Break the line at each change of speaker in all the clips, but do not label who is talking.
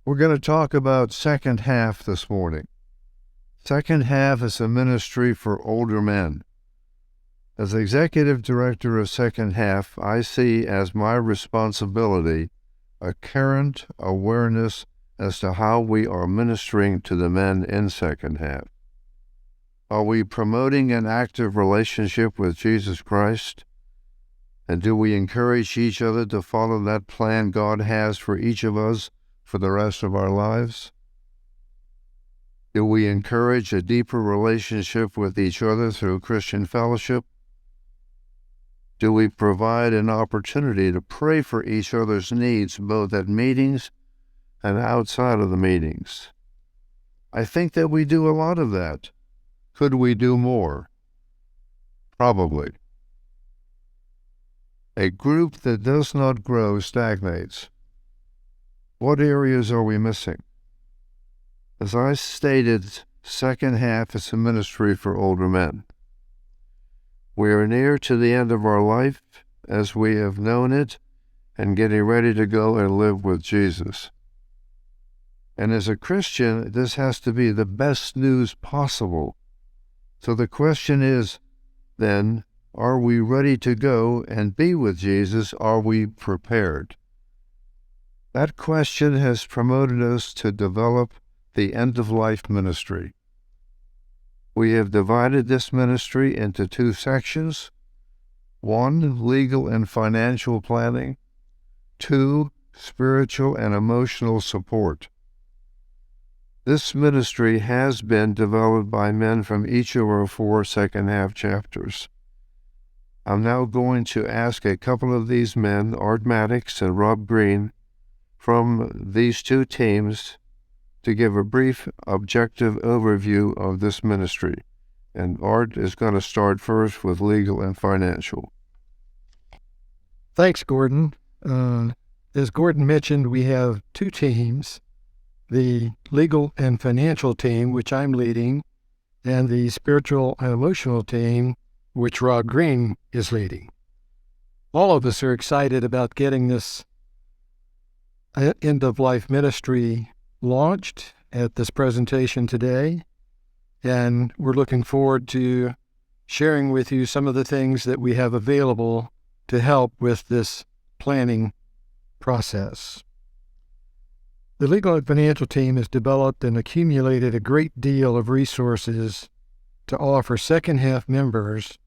We're going to talk about Second Half this morning. Second Half is a ministry for older men. As executive director of Second Half, I see as my responsibility a current awareness as to how we are ministering to the men in Second Half. Are we promoting an active relationship with Jesus Christ? And do we encourage each other to follow that plan God has for each of us for the rest of our lives? Do we encourage a deeper relationship with each other through Christian fellowship? Do we provide an opportunity to pray for each other's needs both at meetings and outside of the meetings? I think that we do a lot of that. Could we do more? Probably. A group that does not grow stagnates. What areas are we missing? As I stated, Second Half is a ministry for older men. We are near to the end of our life as we have known it and getting ready to go and live with Jesus. And as a Christian, this has to be the best news possible. So the question is, then, are we ready to go and be with Jesus? Are we prepared? That question has promoted us to develop the end-of-life ministry. We have divided this ministry into two sections. 1, legal and financial planning. 2, spiritual and emotional support. This ministry has been developed by men from each of our 4 Second Half chapters. I'm now going to ask a couple of these men, Art Maddox and Rob Green, from these two teams to give a brief, objective overview of this ministry. And Art is going to start first with legal and financial.
Thanks, Gordon. As Gordon mentioned, we have two teams, the legal and financial team, which I'm leading, and the spiritual and emotional team, which Rob Green is leading. All of us are excited about getting this end-of-life ministry launched at this presentation today, and we're looking forward to sharing with you some of the things that we have available to help with this planning process. The legal and financial team has developed and accumulated a great deal of resources to offer Second Half members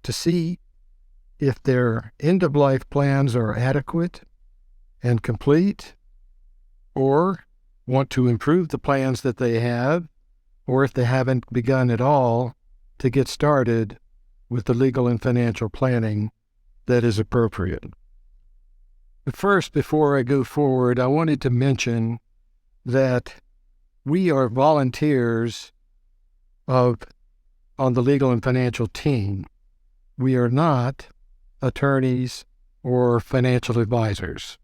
to see if their end-of-life plans are adequate and complete, or want to improve the plans that they have, or if they haven't begun at all, to get started with the legal and financial planning that is appropriate. But first, before I go forward, I wanted to mention that we are volunteers on the legal and financial team. We are not attorneys or financial advisors.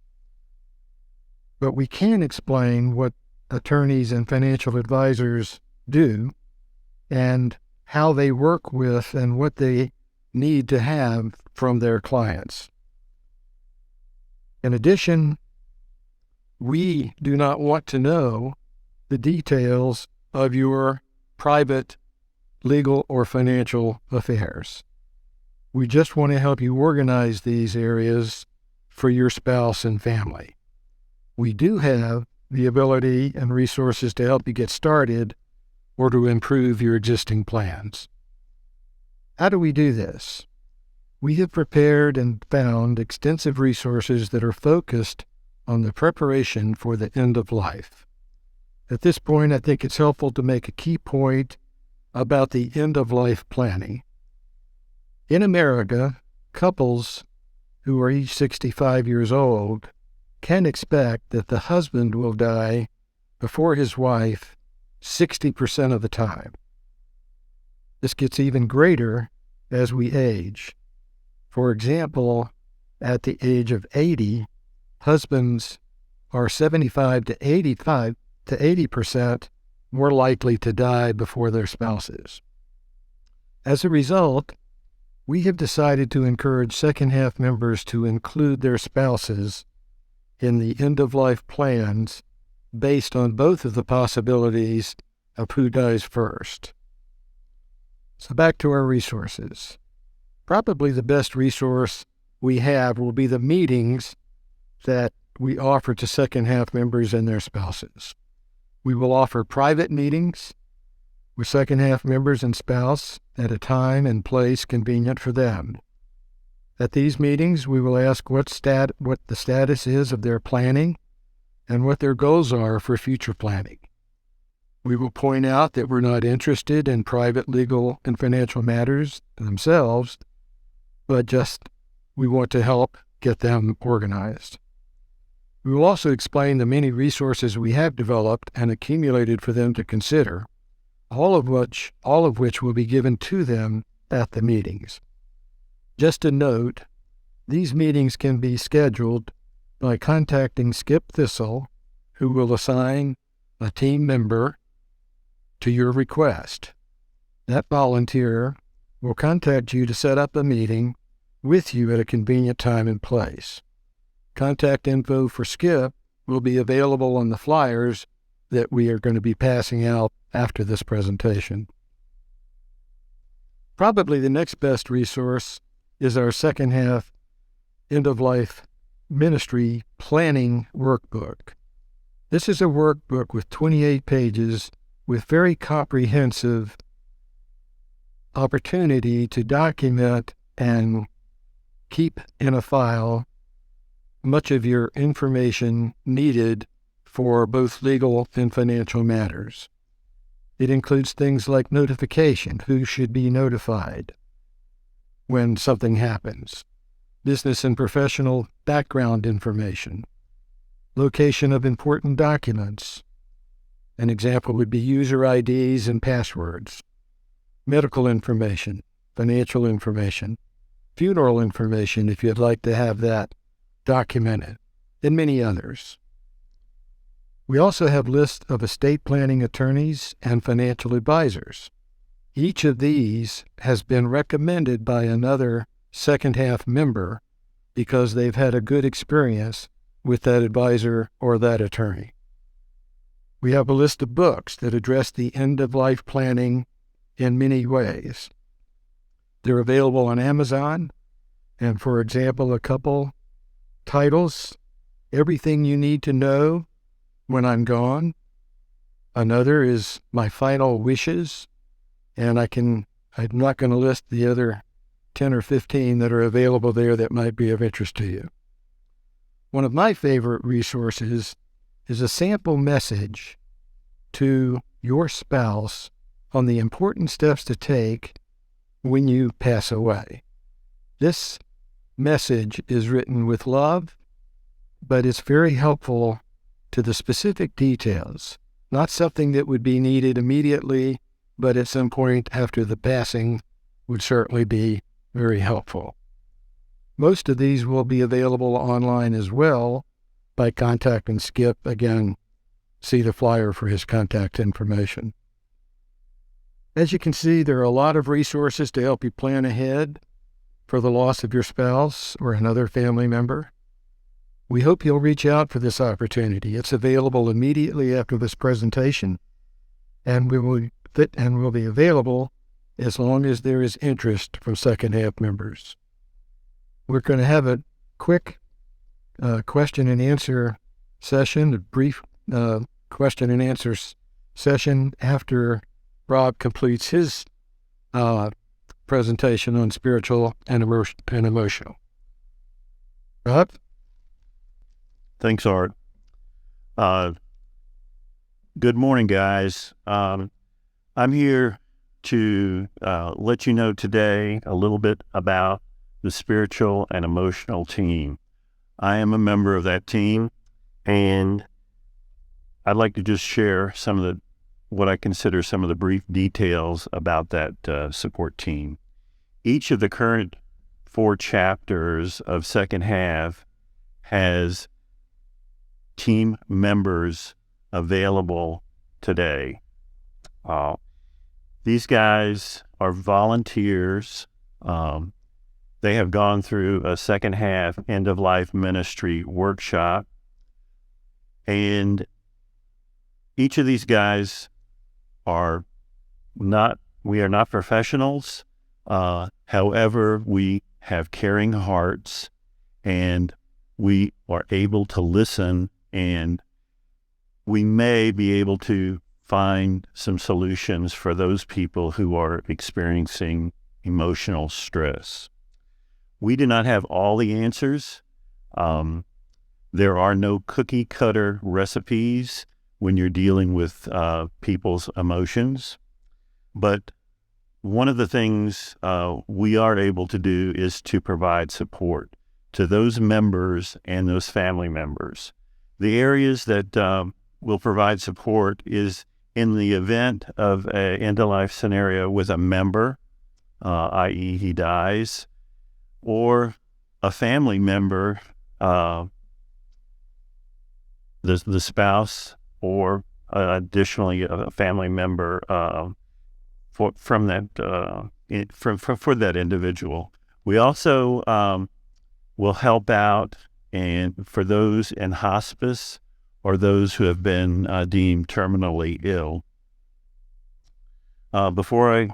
But we can explain what attorneys and financial advisors do and how they work with and what they need to have from their clients. In addition, we do not want to know the details of your private legal or financial affairs. We just want to help you organize these areas for your spouse and family. We do have the ability and resources to help you get started or to improve your existing plans. How do we do this? We have prepared and found extensive resources that are focused on the preparation for the end of life. At this point, I think it's helpful to make a key point about the end of life planning. In America, couples who are each 65 years old can expect that the husband will die before his wife 60% of the time. This gets even greater as we age. For example, at the age of 80, husbands are 75 to 80% more likely to die before their spouses. As a result, we have decided to encourage Second Half members to include their spouses in the end-of-life plans based on both of the possibilities of who dies first. So back to our resources. Probably the best resource we have will be the meetings that we offer to second half members and their spouses. We will offer private meetings with second half members and spouse at a time and place convenient for them. At these meetings, we will ask what the status is of their planning and what their goals are for future planning. We will point out that we're not interested in private legal and financial matters themselves, but just we want to help get them organized. We will also explain the many resources we have developed and accumulated for them to consider, all of which will be given to them at the meetings. Just a note, these meetings can be scheduled by contacting Skip Thistle, who will assign a team member to your request. That volunteer will contact you to set up a meeting with you at a convenient time and place. Contact info for Skip will be available on the flyers that we are going to be passing out after this presentation. Probably the next best resource is our second half end-of-life ministry planning workbook. This is a workbook with 28 pages with very comprehensive opportunity to document and keep in a file much of your information needed for both legal and financial matters. It includes things like notification, who should be notified when something happens, business and professional background information, location of important documents. An example would be user IDs and passwords, medical information, financial information, funeral information if you'd like to have that documented, and many others. We also have lists of estate planning attorneys and financial advisors. Each of these has been recommended by another second half member because they've had a good experience with that advisor or that attorney. We have a list of books that address the end-of-life planning in many ways. They're available on Amazon, and for example, a couple titles, Everything You Need to Know When I'm Gone. Another is My Final Wishes, and I'm not going to list the other 10 or 15 that are available there that might be of interest to you. One of my favorite resources is a sample message to your spouse on the important steps to take when you pass away. This message is written with love, but it's very helpful to the specific details, not something that would be needed immediately, but at some point after the passing would certainly be very helpful. Most of these will be available online as well by contacting Skip. Again, see the flyer for his contact information. As you can see, there are a lot of resources to help you plan ahead for the loss of your spouse or another family member. We hope you'll reach out for this opportunity. It's available immediately after this presentation, and will be available as long as there is interest from second half members. We're going to have a quick question and answer session, a brief question and answer session after Rob completes his presentation on spiritual and emotional. Rob?
Thanks, Art. Good morning, guys. I'm here to let you know today a little bit about the spiritual and emotional team. I am a member of that team, and I'd like to just share what I consider some of the brief details about that support team. Each of the current 4 chapters of second half has team members available today. These guys are volunteers. They have gone through a second half end-of-life ministry workshop, and Each of these guys are we are not professionals. However, we have caring hearts, and we are able to listen, and we may be able to find some solutions for those people who are experiencing emotional stress. We do not have all the answers. There are no cookie cutter recipes when you're dealing with people's emotions. But one of the things we are able to do is to provide support to those members and those family members. The areas that will provide support is in the event of an end-of-life scenario with a member, i.e. he dies, or a family member, the spouse, or additionally a family member for that individual. We also will help out and for those in hospice or those who have been deemed terminally ill. Before I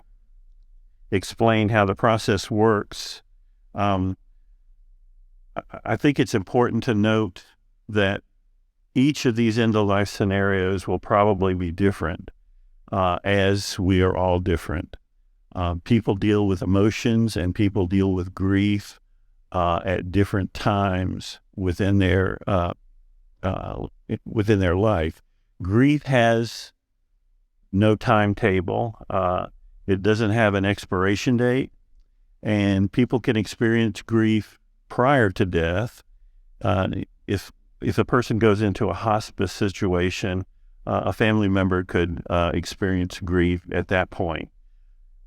explain how the process works, I think it's important to note that each of these end-of-life scenarios will probably be different, as we are all different. People deal with emotions and people deal with grief at different times within their life. Grief has no timetable. It doesn't have an expiration date, and people can experience grief prior to death. If a person goes into a hospice situation, a family member could experience grief at that point.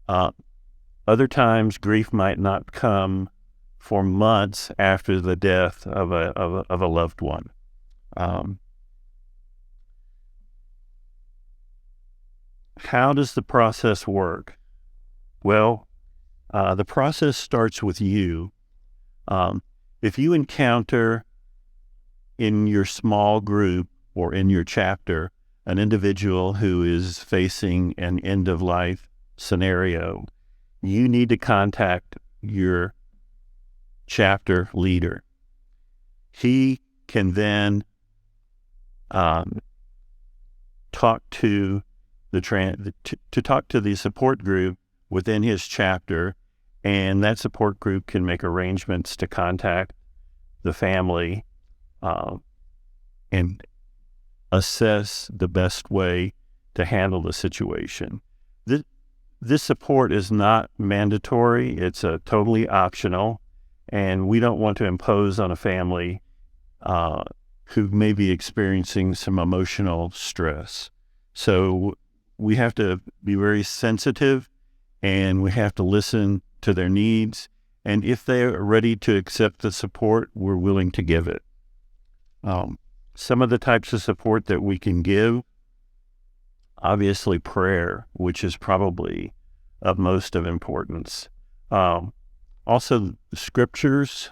Other times, grief might not come for months after the death of a loved one. How does the process work? Well, the process starts with you. If you encounter in your small group or in your chapter an individual who is facing an end-of-life scenario, you need to contact your chapter leader. He can then talk to the support group within his chapter, and that support group can make arrangements to contact the family and assess the best way to handle the situation. This support is not mandatory. It's totally optional, and we don't want to impose on a family who may be experiencing some emotional stress. So we have to be very sensitive, and we have to listen to their needs. And if they are ready to accept the support, we're willing to give it. Some of the types of support that we can give, obviously prayer, which is probably of most of importance. Also scriptures,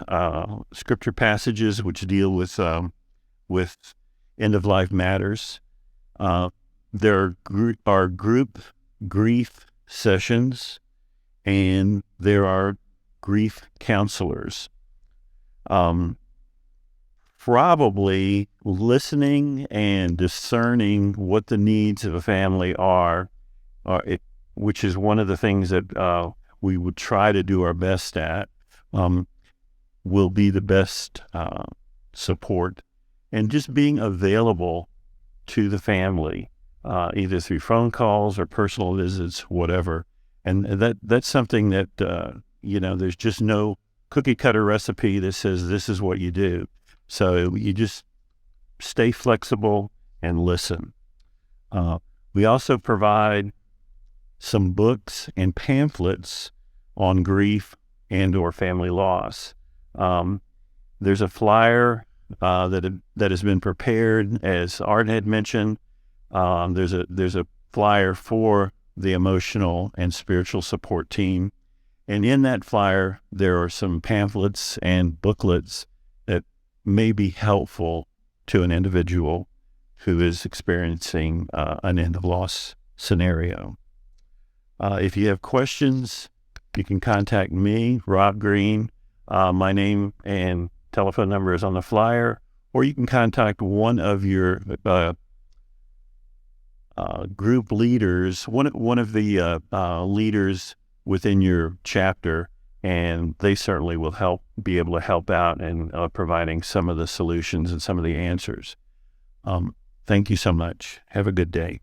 scripture passages which deal with end-of-life matters. There are group grief sessions, and there are grief counselors. Probably listening and discerning what the needs of a family are which is one of the things that we would try to do our best at, will be the best support. And just being available to the family, either through phone calls or personal visits, whatever. And that's something that, there's just no cookie cutter recipe that says this is what you do. So you just stay flexible and listen. We also provide some books and pamphlets on grief and or family loss. There's a flyer that has been prepared, as Art had mentioned. There's a flyer for the emotional and spiritual support team. And in that flyer, there are some pamphlets and booklets that may be helpful to an individual who is experiencing an end-of-loss scenario. If you have questions, you can contact me, Rob Green. My name and telephone number is on the flyer, or you can contact one of your group leaders, one of the leaders within your chapter, and they certainly will be able to help out in providing some of the solutions and some of the answers. Thank you so much. Have a good day.